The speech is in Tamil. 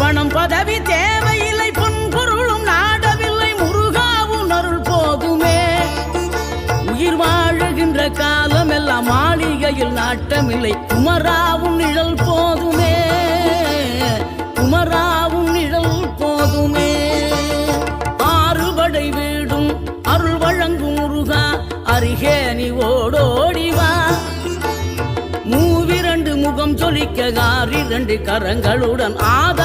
பணம் பதவி தேவையில்லை, பொன்பொருளும் நாடவில்லை, முருகாவும் அருள் போதுமே. உயிர் வாழுகின்ற காலம் எல்லாம் மாளிகையில் நாட்டமில்லை, குமராவும் நிழல் போதுமே, குமராவும் நிழல் போதுமே. ஆறுபடை வீடும் அருள் வழங்கும் முருகா, அருகே நீ ஓடோடிவா. மூவிரண்டு முகம் சொலிக்க 6 கரங்களுடன் ஆத